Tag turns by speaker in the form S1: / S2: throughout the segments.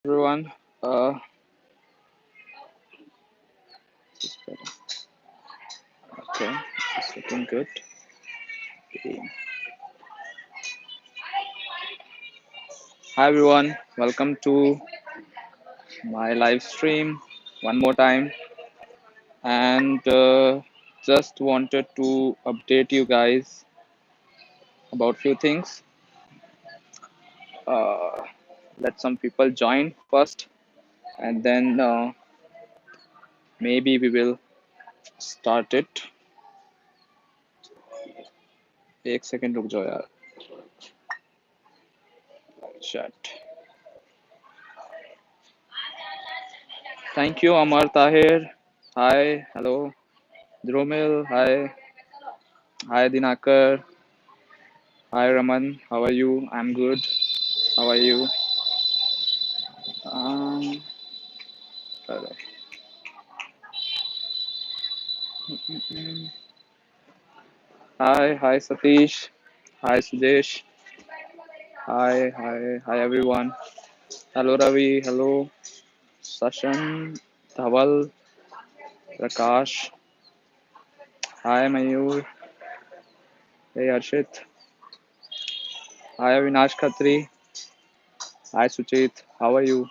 S1: Everyone. Okay, it's looking good. Okay. Hi everyone, welcome to my live stream one more time, and just wanted to update you guys about few things. Uh, let some people join first, and then maybe we will start it. एक second रुक जाओ यार. Chat. Thank you, Amar Tahir. Hi, hello. Dromil, hi. Hi, Dinakar. Hi, Raman. How are you? I'm good. How are you? Um, hi, Satish. Hi, Sudesh. Hi, everyone. Hello, Ravi. Hello, Sashan, Dhaval, Prakash. Hi, Mayur. Hey, Arshit. Hi, Avinash Khatri. Hi, Suchit. How are you?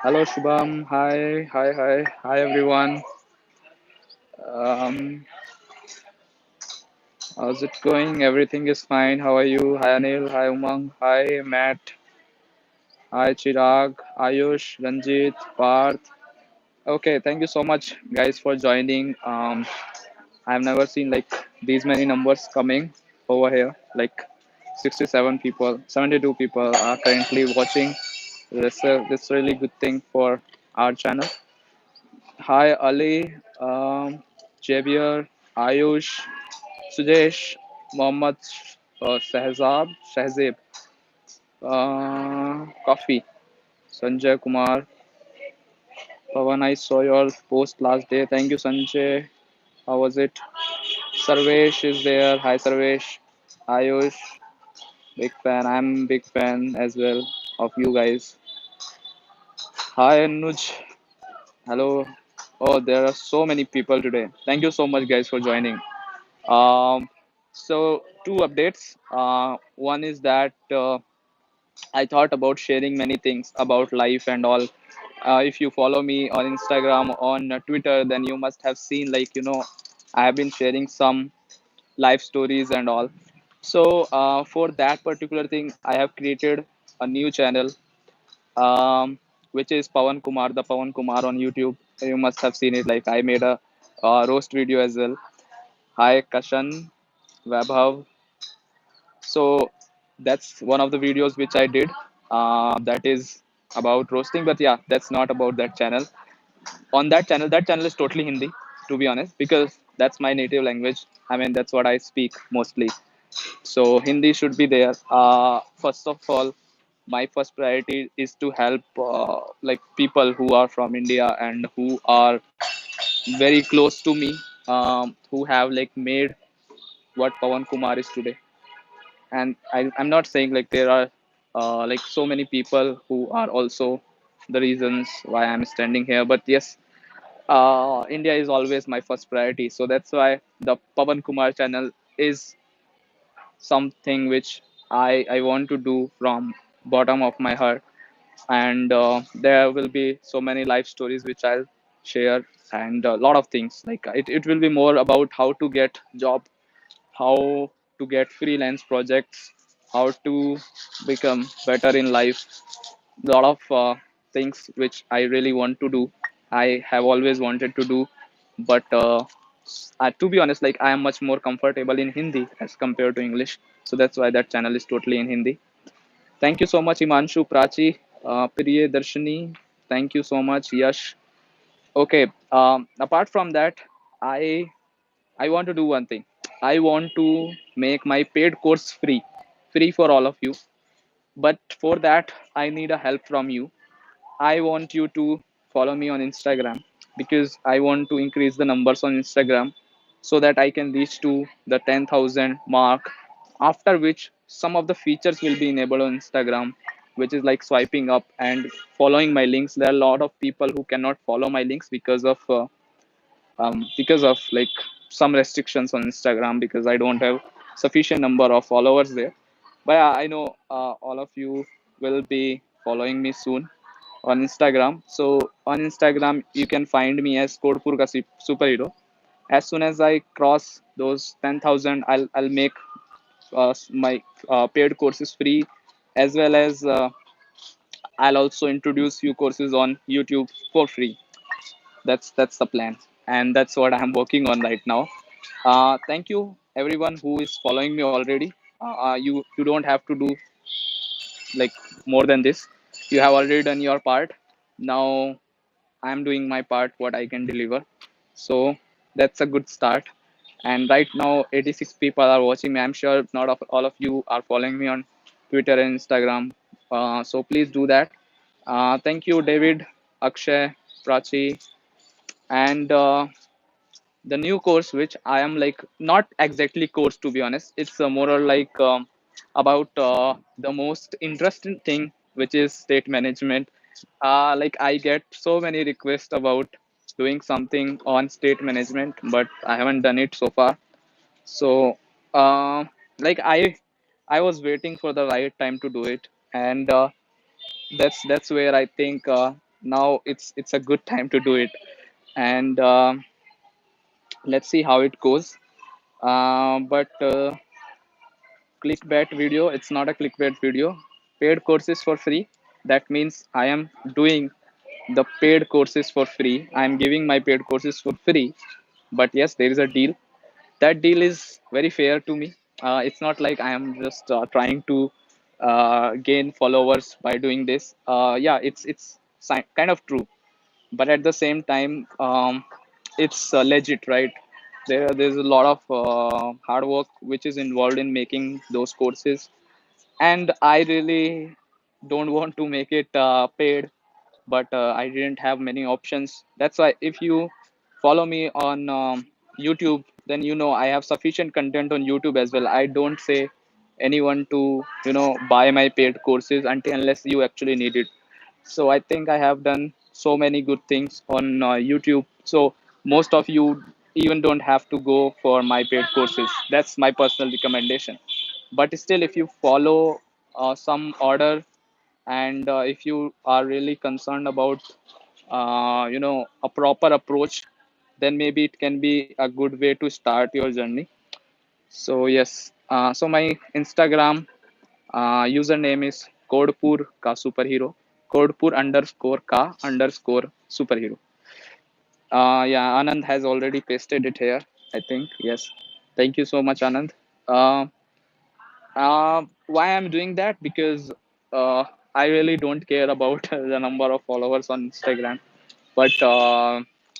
S1: Hello, Shubham. Hi, everyone. Um, how's it going? Everything is fine. How are you? Hi, Anil. Hi, Umang. Hi, Matt. Hi, Chirag, Ayush, Ranjit, Parth. Okay, thank you so much, guys, for joining. I've never seen like these many numbers coming over here. Like 67 people, 72 people are currently watching. This really good thing for our channel. Hi, Ali, Javier, Ayush, Sujesh, Mohammad, Shahzab, Coffee, Sanjay Kumar, Pawan, I saw your post last day. Thank you, Sanjay. How was it? Sarvesh is there. Hi, Sarvesh. Ayush, big fan. I'm big fan as well of you guys. Hi, Anuj. Hello. Oh, there are so many people today. Thank you so much, guys, for joining. Um, so two updates. One is that I thought about sharing many things about life and all. If you follow me on Instagram, on Twitter, then you must have seen, like, I have been sharing some life stories and all. So for that particular thing, I have created a new channel, which is Pawan Kumar, the Pawan Kumar on YouTube. You must have seen it. Like, I made a roast video as well. Hi, Kashan, Vaibhav. So that's one of the videos which I did. That is about roasting, but yeah, that's not about that channel. On that channel is totally Hindi, to be honest, because that's my native language. I mean, that's what I speak mostly. So Hindi should be there. First of all, my first priority is to help like people who are from India and who are very close to me, who have like made what Pawan Kumar is today. And I'm not saying like there are like so many people who are also the reasons why I'm standing here, but yes, India is always my first priority. So that's why the Pavan Kumar channel is something which I want to do from bottom of my heart. And there will be so many life stories which I'll share, and a lot of things. Like, it will be more about how to get job, how to get freelance projects, how to become better in life. A lot of things which I really want to do. I have always wanted to do, but to be honest, like, I am much more comfortable in Hindi as compared to English. So that's why that channel is totally in Hindi. Thank you so much, Imanshu, Prachi, Priye, Darshini. Thank you so much, Yash. Okay. Apart from that, I I want to do one thing. I want to make my paid course free for all of you. But for that, I need a help from you. I want you to follow me on Instagram, because I want to increase the numbers on Instagram so that I can reach to the 10,000 mark. After which, some of the features will be enabled on Instagram. which is like swiping up and following my links. There are a lot of people who cannot follow my links because of like some restrictions on Instagram, because I don't have sufficient number of followers there. But yeah, I know all of you will be following me soon on Instagram. So on Instagram, you can find me as Kodpur ka superhero. As soon as I cross those 10,000, I'll make my paid courses free, as well as I'll also introduce few courses on YouTube for free. That's the plan, and that's what I'm working on right now. Thank you everyone who is following me already. You don't have to do like more than this. You have already done your part. Now I'm doing my part, what I can deliver. So that's a good start. And right now, 86 people are watching me. I'm sure not of, all of you are following me on Twitter and Instagram. So please do that. Thank you, David, Akshay, Prachi, and the new course, which I am like not exactly course, to be honest. It's more or like about the most interesting thing, which is state management. Like I get so many requests about doing something on state management, but I haven't done it so far. So uh, like I was waiting for the right time to do it, and that's where I think now it's a good time to do it. And let's see how it goes. But clickbait video, it's not a clickbait video. Paid courses for free, that means I am doing the paid courses for free. I'm giving my paid courses for free. But yes, there is a deal. That deal is very fair to me. It's not like I am just trying to gain followers by doing this. Yeah, it's kind of true, but at the same time, it's legit, right? There's a lot of hard work which is involved in making those courses, and I really don't want to make it paid, but I didn't have many options. That's why if you follow me on YouTube, then you know I have sufficient content on YouTube as well. I don't say anyone to buy my paid courses until unless you actually need it. So I think I have done so many good things on YouTube. So most of you even don't have to go for my paid courses. That's my personal recommendation. But still, if you follow some order, and if you are really concerned about a proper approach, then maybe it can be a good way to start your journey. So yes, so my Instagram username is Kodpur ka superhero. Kodpur underscore ka underscore superhero. Yeah, Anand has already pasted it here, I think. Yes. Thank you so much, Anand. Uh, why I'm doing that? Because I really don't care about the number of followers on Instagram, but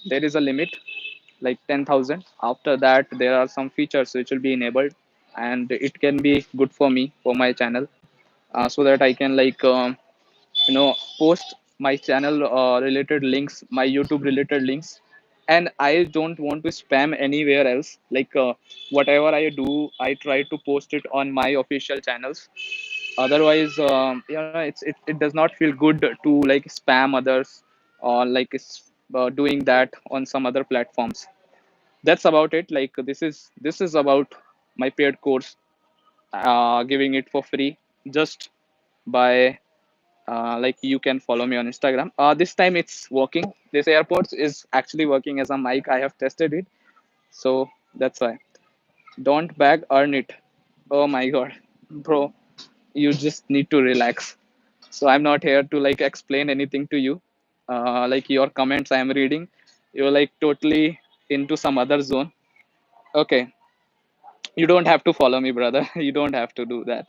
S1: there is a limit, like 10,000. After that, there are some features which will be enabled, and it can be good for me for my channel, so that I can like post my channel related links, my YouTube related links, and I don't want to spam anywhere else. Like whatever I do, I try to post it on my official channels. Otherwise, it does not feel good to like spam others, or like doing that on some other platforms. That's about it. Like this is about my paid course, giving it for free, just by like you can follow me on Instagram. This time it's working. This airports is actually working as a mic. I have tested it, so that's why. Don't bag, earn it. Oh my god, bro, you just need to relax. So I'm not here to like explain anything to you. Like your comments I am reading, you're like totally into some other zone. Okay, you don't have to follow me, brother. You don't have to do that.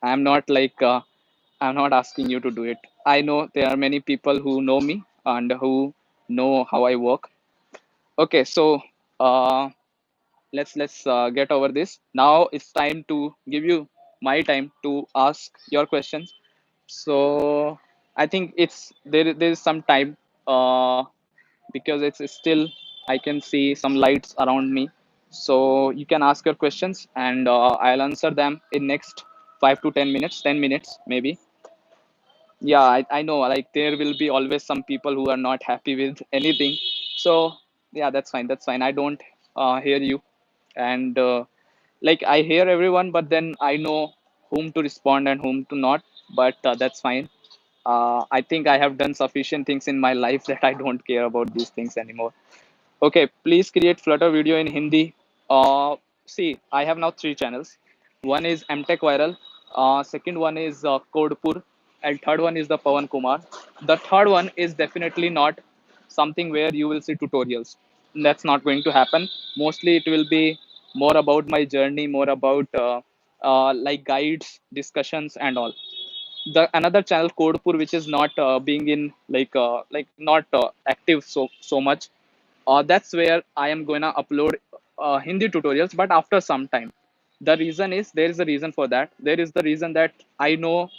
S1: I'm not like I'm not asking you to do it. I know there are many people who know me and who know how I work. Okay, so uh, let's get over this. Now it's time to give you my time to ask your questions. So I think there is some time, uh, because it's still, I can see some lights around me. So you can ask your questions, and I'll answer them in next 5 to 10 minutes, 10 minutes maybe. Yeah, I know, like there will be always some people who are not happy with anything. So yeah, that's fine, I don't hear you. And like I hear everyone, but then I know whom to respond and whom to not. But that's fine. I think I have done sufficient things in my life that I don't care about these things anymore. Okay, please create Flutter video in Hindi. See, I have now three channels. One is MTech Viral, second one is Codepur, and third one is the Pawan Kumar. The third one is definitely not something where you will see tutorials. That's not going to happen. Mostly, it will be more about my journey, more about like guides, discussions, and all. The another channel Codepur, which is not being in like not active so much, that's where I am gonna upload Hindi tutorials, but after some time. The reason is there is a reason for that. There is the reason that I know,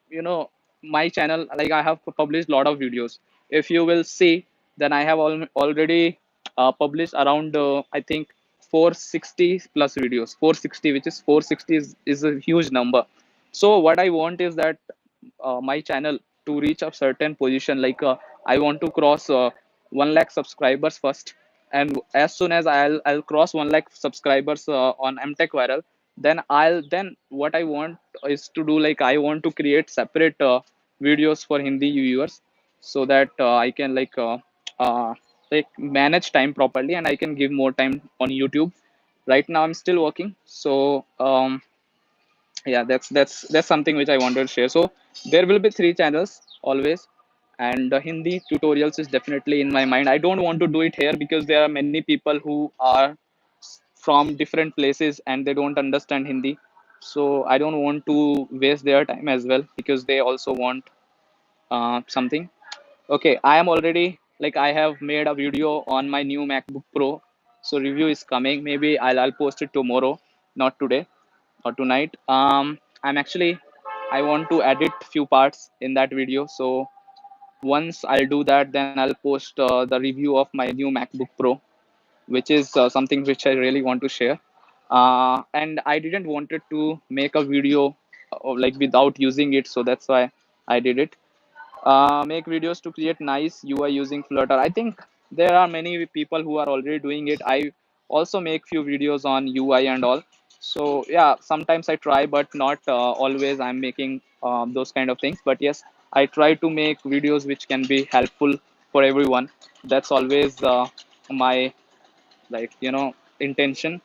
S1: you know, my channel, like I have published a lot of videos. If you will see, then I have already published around I think 460 plus videos. 460, which is 460 is a huge number. So what I want is that my channel to reach a certain position, like I want to cross 1 lakh subscribers first, and as soon as I'll cross 1 lakh subscribers on mtech viral, then what I want is to do, like I want to create separate videos for Hindi viewers, so that I can uh, like manage time properly and I can give more time on YouTube. Right now I'm still working, so yeah, that's something which I wanted to share. So there will be three channels always, and Hindi tutorials is definitely in my mind. I don't want to do it here because there are many people who are from different places and they don't understand Hindi. So I don't want to waste their time as well, because they also want something. Okay, I am already, like I have made a video on my new MacBook Pro, so review is coming. Maybe I'll post it tomorrow, not today or tonight. I'm actually, I want to edit few parts in that video. So once I'll do that, then I'll post the review of my new MacBook Pro, which is something which I really want to share. And I didn't wanted to make a video like without using it, so that's why I did it. Make videos to create nice UI using Flutter. I think there are many people who are already doing it. I also make few videos on UI and all. So yeah, sometimes I try, but not always. I'm making those kind of things. But yes, I try to make videos which can be helpful for everyone. That's always my, like intention.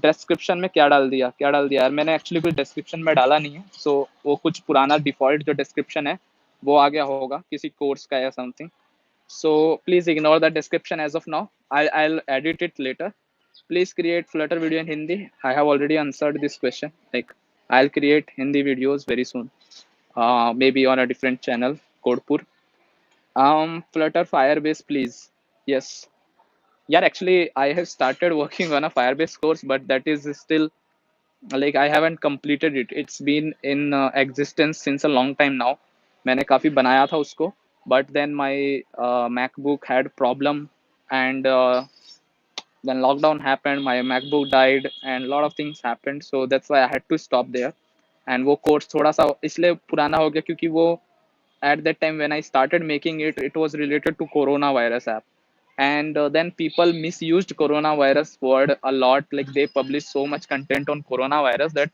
S1: Description में क्या डाल दिया यार, मैंने actually कुछ description में डाला नहीं है, सो वो कुछ पुराना डिफॉल्ट जो डिस्क्रिप्शन है वो आ गया होगा किसी कोर्स का या something. So please ignore the description as of now. I'll edit it later. Please create Flutter video in Hindi. I have already answered this question. Like I'll create Hindi videos very soon. Maybe on a different channel, Codepur. Flutter Firebase, please. Yes. Yeah, actually, I have started working on a Firebase course, but that is still, like I haven't completed it. It's been in existence since a long time now. मैंने काफी बनाया था उसको, but then my MacBook had problem, and then lockdown happened. My MacBook died, and a lot of things happened. So that's why I had to stop there. And वो course थोड़ा सा इसलिए पुराना हो गया क्योंकि वो at that time when I started making it, it was related to coronavirus app, and then people misused coronavirus word a lot. Like they published so much content on coronavirus that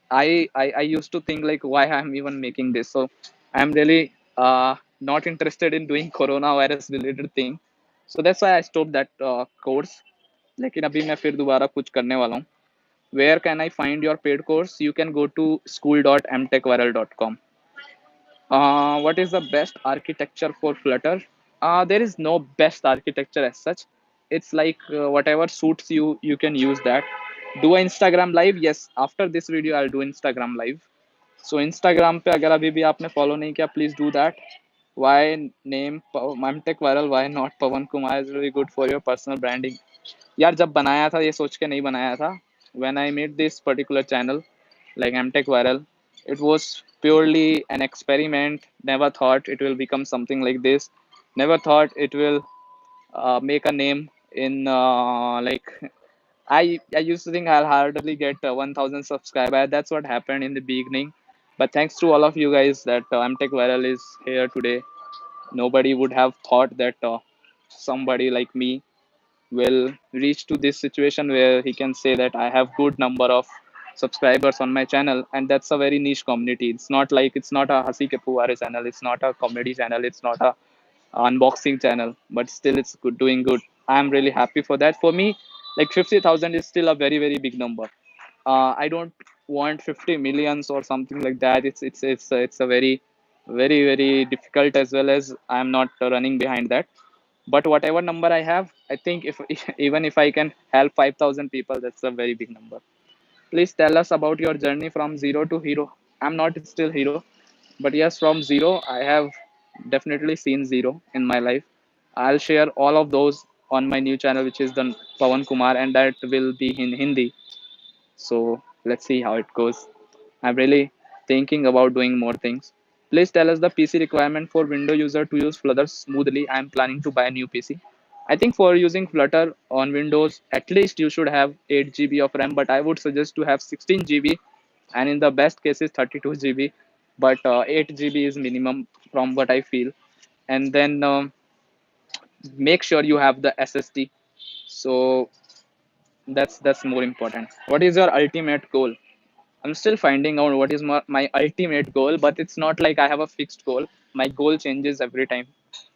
S1: I used to think like why I'm even making this. So I'm really not interested in doing coronavirus related thing. So that's why I stopped that course. लेकिन अभी मैं फिर दोबारा कुछ करने वाला हूँ. Where can I find your paid course? You can go to school.mtechviral.com. What is the best architecture for Flutter? There is no best architecture as such. It's like whatever suits you, you can use that. Do an Instagram live? Yes. After this video, I'll do Instagram live. So Instagram पे अगर अभी भी आपने follow नहीं किया, please do that. Why name Mamtek Viral? Why not Pawan Kumar? Is really good for your personal branding. यार जब बनाया था ये सोच के नहीं बनाया था. When I made this particular channel, like Mtech Viral, it was purely an experiment. Never thought it will become something like this. Never thought it will make a name in like I used to think I'll hardly get 1,000 subscribers. That's what happened in the beginning. But thanks to all of you guys that MTech Viral is here today. Nobody would have thought that somebody like me will reach to this situation where he can say that I have good number of subscribers on my channel, and that's a very niche community. It's not like it's not a Hasi Kapuare channel, it's not a comedy channel, it's not a unboxing channel, but still it's good, doing good. I'm really happy for that. For me, like 50,000 is still a very very big number. I don't want 50 millions or something like that. It's a very very difficult, as well as I'm not running behind that. But whatever number I have, I think if even if I can help 5,000 people, that's a very big number. Please tell us about your journey from zero to hero. I'm not still hero, but yes, from zero I have definitely seen zero in my life. I'll share all of those on my new channel, which is the Pawan Kumar, and that will be in Hindi. So let's see how it goes. I'm really thinking about doing more things. Please tell us the PC requirement for Windows user to use Flutter smoothly. I'm planning to buy a new PC. I think for using Flutter on Windows, at least you should have 8 GB of RAM, but I would suggest to have 16 GB, and in the best cases 32 GB. But 8 GB is minimum from what I feel. And then make sure you have the SSD. So that's more important. What is your ultimate goal? I'm still finding out what is my ultimate goal, but it's not like I have a fixed goal. My goal changes every time.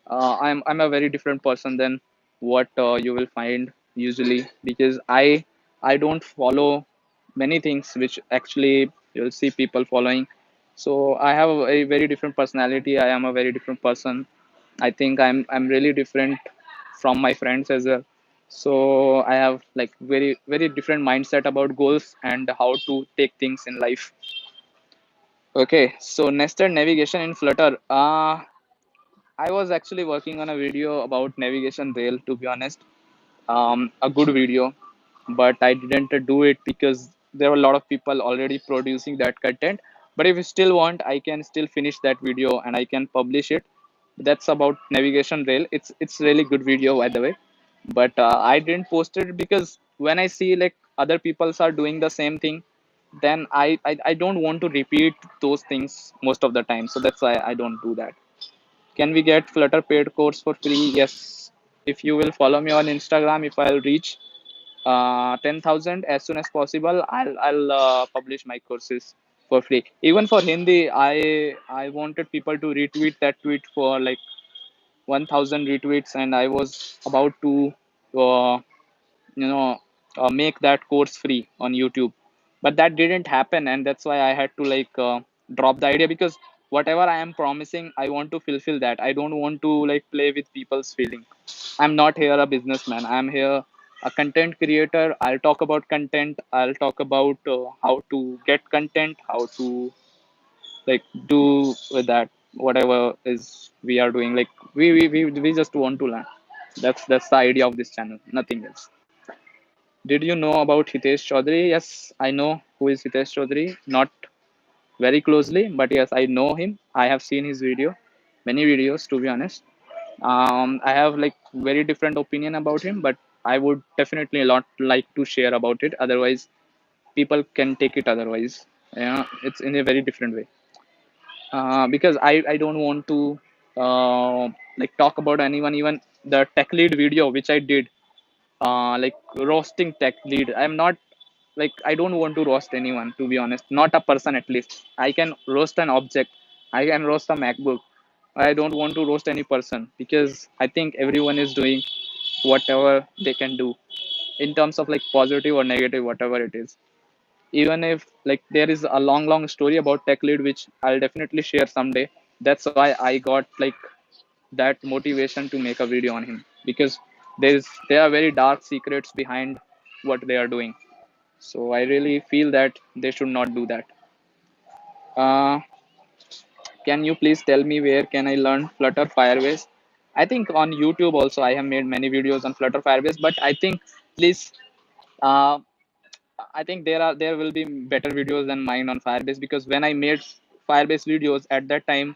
S1: I'm a very different person than what you will find usually, because I don't follow many things which actually you'll see people following. So I have a very different personality. I am a very different person. I think I'm really different from my friends as well. So I have like very different mindset about goals and how to take things in life. Okay, so nested navigation in Flutter. I was actually working on a video about navigation rail, to be honest. A good video, but I didn't do it because there were a lot of people already producing that content. But if you still want, I can still finish that video and I can publish it. That's about navigation rail. It's really good video, by the way. But I didn't post it because when I see like other people are doing the same thing, then I don't want to repeat those things most of the time. So that's why I don't do that. Can we get Flutter paid course for free? Yes. If you will follow me on Instagram, if I'll reach 10,000 as soon as possible, I'll publish my courses for free. Even for Hindi, I wanted people to retweet that tweet for like 1,000 retweets, and I was about to uh, you know make that course free on YouTube, but that didn't happen, and that's why I had to like drop the idea, because whatever I am promising, I want to fulfill that. I don't want to like play with people's feeling. I'm not here a businessman. I'm here a content creator. I'll talk about content. I'll talk about how to get content, how to like do with that whatever is we are doing. Like we just want to learn. That's the idea of this channel, nothing else. Did you know about Hitesh Chaudhary? Yes, I know who is Hitesh Chaudhary. Not very closely, but yes, I know him. I have seen his video, many videos, to be honest. I have like very different opinion about him, but I would definitely not like to share about it. Otherwise, people can take it otherwise. Yeah, it's in a very different way. Because I don't want to like talk about anyone. Even the tech lead video which I did, like roasting tech lead. I'm not like, I don't want to roast anyone, to be honest. Not a person, at least. I can roast an object. I can roast a MacBook. I don't want to roast any person, because I think everyone is doing whatever they can do in terms of like positive or negative, whatever it is. Even if like there is a long story about tech lead, which I'll definitely share someday. That's why I got like that motivation to make a video on him, because there are very dark secrets behind what they are doing. So I really feel that they should not do that. uh, can you please tell me where can I learn Flutter Firebase? I think on YouTube also I have made many videos on Flutter Firebase, but I think please, uh, I think there will be better videos than mine on Firebase, because when I made Firebase videos at that time,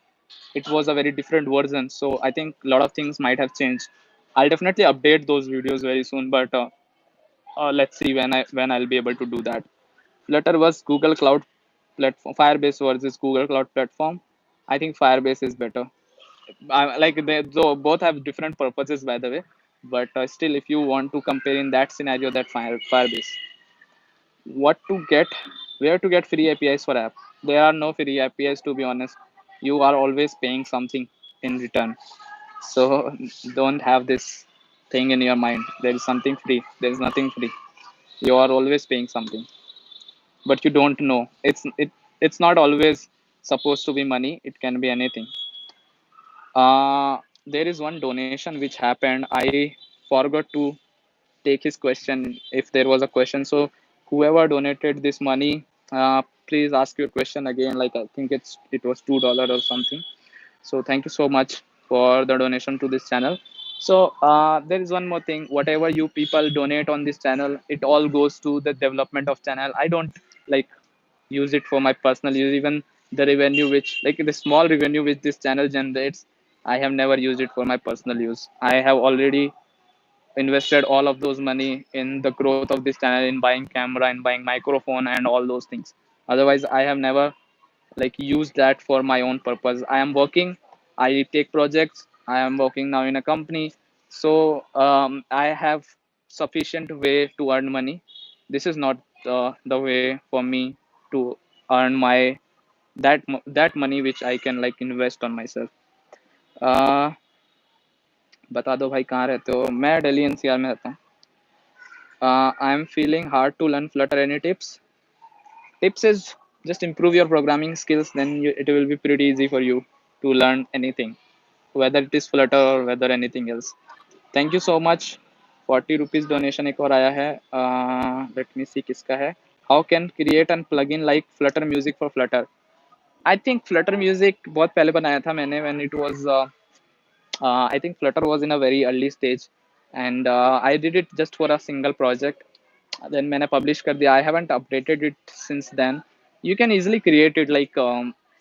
S1: it was a very different version. So I think a lot of things might have changed. I'll definitely update those videos very soon, but let's see when I'll be able to do that. Flutter was Google Cloud platform, Firebase versus Google Cloud Platform. I think Firebase is better. Like they though both have different purposes, by the way. But still, if you want to compare in that scenario, that Firebase. What to get? Where to get free APIs for app? There are no free APIs, to be honest. You are always paying something in return. So don't have this thing in your mind. There is something free. There is nothing free. You are always paying something, but you don't know. It's not always supposed to be money. It can be anything. There is one donation which happened. I forgot to take his question if there was a question. So whoever donated this money, please ask your question again. Like I think it was $2 or something. So thank you so much for the donation to this channel. So there is one more thing. Whatever you people donate on this channel, it all goes to the development of channel. I don't like use it for my personal use. Even the revenue which like the small revenue which this channel generates, I have never used it for my personal use. I have already invested all of those money in the growth of this channel, in buying camera and buying microphone and all those things. Otherwise I have never like use that for my own purpose. I am working, I take projects, I am working now in a company. So I have sufficient way to earn money. This is not the way for me to earn my that money which I can like invest on myself. uh, बता दो भाई कहाँ रहते हो? मैं Delhi NCR में रहता हूँ. I am feeling hard to learn Flutter. Any tips? Tips is just improve your programming skills, then it will be pretty easy for you to learn anything, whether it is Flutter or whether anything else. Thank you so much. 40 rupees donation एक और आया है. Let me see किसका है. How can create an plugin like Flutter Music for Flutter? I think Flutter Music बहुत पहले बनाया था मैंने when it was I think Flutter was in a very early stage, and I did it just for a single project. Then मैंने publish कर दिया. I haven't updated it since then. You can easily create it. Like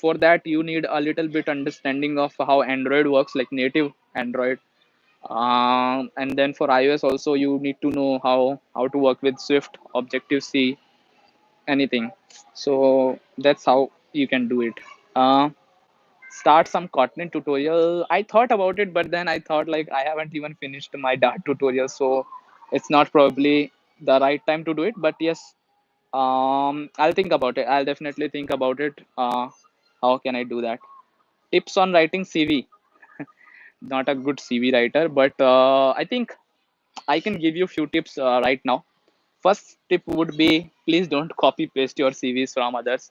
S1: for that you need a little bit understanding of how Android works, like native Android. And then for iOS also you need to know how to work with Swift, Objective C, anything. So that's how you can do it. Start some Kotlin tutorial. I thought about it, but then I thought like I haven't even finished my Dart tutorial, so it's not probably the right time to do it. But yes, I'll think about it. I'll definitely think about it. How can I do that? Tips on writing CV. Not a good CV writer, but I think I can give you a few tips right now. First tip would be please don't copy paste your CVs from others.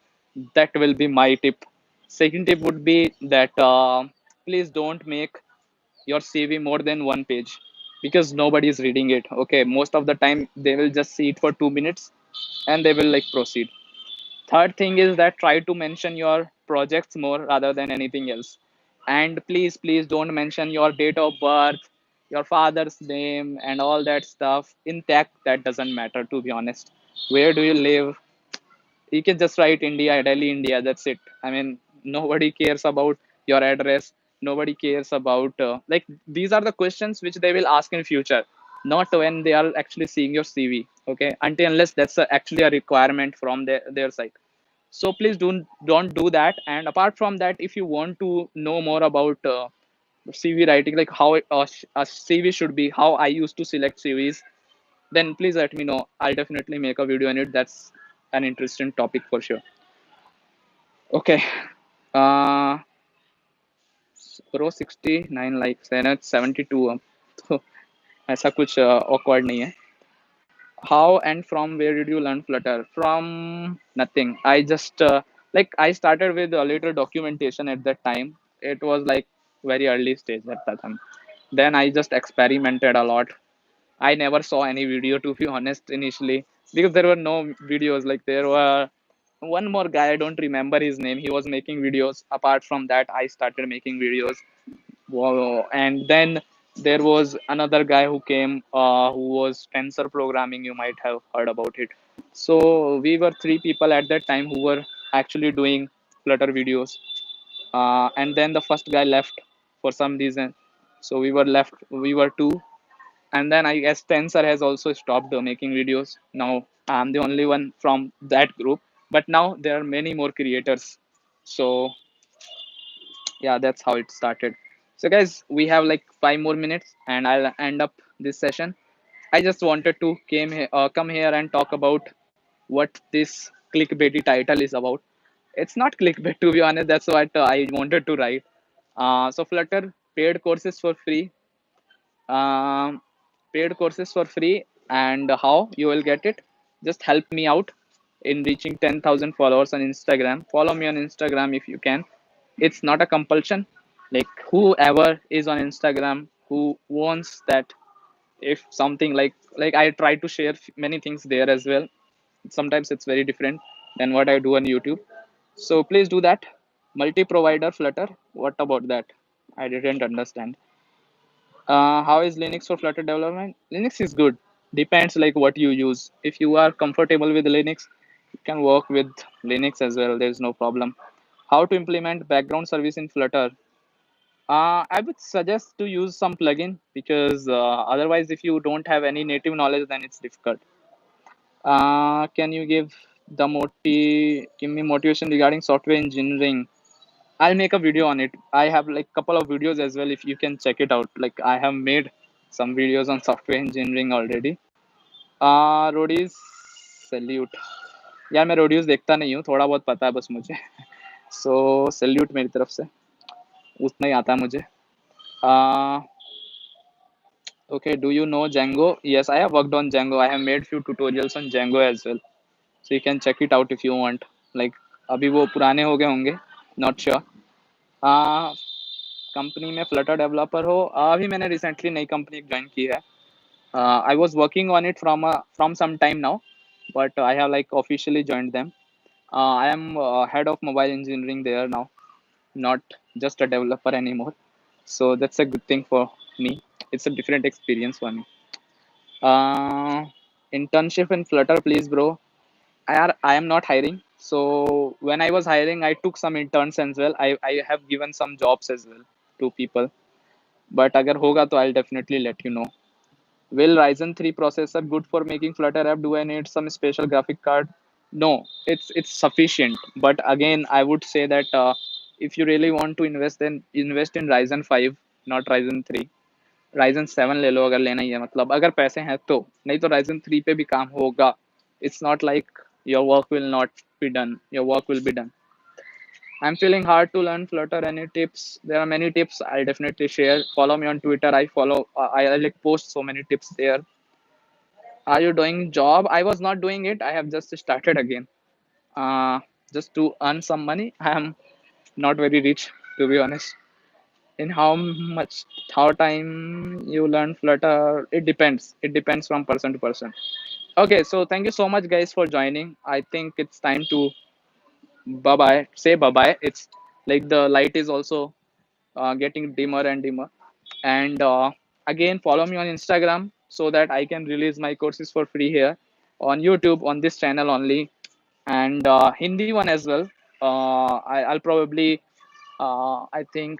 S1: That will be my tip. Second tip would be that please don't make your CV more than one page because nobody is reading it. Okay, most of the time they will just see it for 2 minutes and they will like proceed. Third thing is that try to mention your projects more rather than anything else. And please don't mention your date of birth, your father's name, and all that stuff. In tech, that doesn't matter, to be honest. Where do you live? You can just write India, Delhi, India. That's it. I mean, nobody cares about your address. Nobody cares about like these are the questions which they will ask in future, not when they are actually seeing your CV. Okay, until unless that's actually a requirement from their side. So please don't do that. And apart from that, if you want to know more about CV writing, like how a CV should be, how I used to select CVs, then please let me know. I'll definitely make a video on it. That's an interesting topic for sure. Okay. uh Pro 69 likes and it's 72 तो ऐसा कुछ awkward नहीं है. How and from where did you learn Flutter? From nothing. I just like I started with a little documentation at that time. It was like very early stage at that time. Then I just experimented a lot. I never saw any video, to be honest, initially, because there were no videos. Like there were one more guy, I don't remember his name. He was making videos. Apart from that, I started making videos. Wow. And then there was another guy who came, who was tensor programming. You might have heard about it. So we were three people at that time who were actually doing Flutter videos. And then the first guy left for some reason. So we were left. We were two. And then I guess Tensor has also stopped making videos. Now I'm the only one from that group. but now there are many more creators. So yeah, that's how it started. So guys, we have like 5 more minutes and I'll end up this session. I just wanted to come here and talk about what this clickbaity title is about. It's not clickbait, to be honest. That's what I wanted to write. So Flutter paid courses for free. Um, Paid courses for free, and how you will get it? Just help me out in reaching 10,000 followers on Instagram. Follow me on Instagram if you can. It's not a compulsion. Like whoever is on Instagram who wants that, if something like I try to share many things there as well. Sometimes it's very different than what I do on YouTube. So please do that. Multi-provider Flutter. What about that? I didn't understand. How is Linux for Flutter development? Linux is good. Depends like what you use. If you are comfortable with Linux, you can work with Linux as well. There's no problem. How to implement background service in Flutter? I would suggest to use some plugin because otherwise, if you don't have any native knowledge, then it's difficult. Can you give me motivation regarding software engineering? I'll make a video on it. I have like couple of videos as well. If you can check it out, like I have made some videos on software engineering already. Roadies salute. यार मैं Roadies देखता नहीं हूँ, थोड़ा बहुत पता है बस मुझे. सो सैल्यूट मेरी तरफ से, उतना ही आता है मुझे. Okay, do you know Django? Yes, I have worked on Django. I have made few tutorials on Django as well. So you can check it out if you want. Like अभी वो पुराने हो गए होंगे, not sure. कंपनी में Flutter developer हो? अभी मैंने रिसेंटली नई कंपनी ज्वाइन की है. I was working on it from some time now, but I have like officially joined them. I am head of mobile engineering there now, not just a developer anymore. So that's a good thing for me. It's a different experience for me. Uh, Internship in Flutter, please, bro. I am not hiring. So when I was hiring, I took some interns as well. I have given some jobs as well to people. But agar hoga to I'll definitely let you know. Will Ryzen 3 processor good for making Flutter app? Do I need some special graphic card? No, it's sufficient. But again, I would say that if you really want to invest, then invest in Ryzen 5, not Ryzen 3. Ryzen 7 ले लो अगर लेना ही है, मतलब अगर पैसे हैं तो. नहीं तो Ryzen 3 पे भी काम होगा. It's not like your work will not be done. Your work will be done. I'm feeling hard to learn Flutter. Any tips? There are many tips. I'll definitely share. Follow me on Twitter. I like post so many tips there. Are you doing job? I was not doing it. I have just started again. Uh, just to earn some money. I am not very rich, to be honest. In how time you learn Flutter? It depends. It depends from person to person. Okay, so thank you so much, guys, for joining. I think it's time to bye bye. Say bye bye. It's like the light is also getting dimmer and dimmer. And again, follow me on Instagram so that I can release my courses for free here on YouTube on this channel only, and Hindi one as well. I'll probably, I think,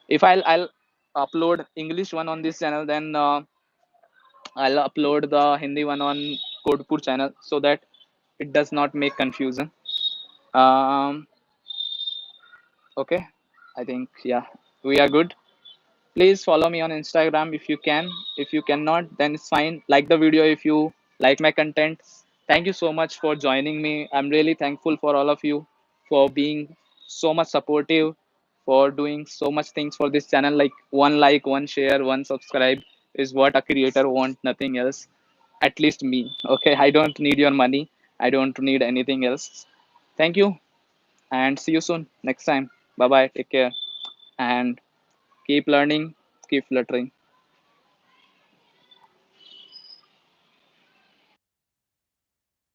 S1: if I'll upload English one on this channel, then I'll upload the Hindi one on Kodpur channel so that it does not make confusion. Um, okay, I think yeah, we are good. Please follow me on Instagram if you can. If you cannot, then it's fine. Like the video if you like my content. Thank you so much for joining me. I'm really thankful for all of you for being so much supportive, for doing so much things for this channel. Like, one share, one subscribe is what a creator wants, nothing else. At least me. Okay, I don't need your money. I don't need anything else. Thank you and see you soon next time. Bye bye. Take care and keep learning, keep fluttering.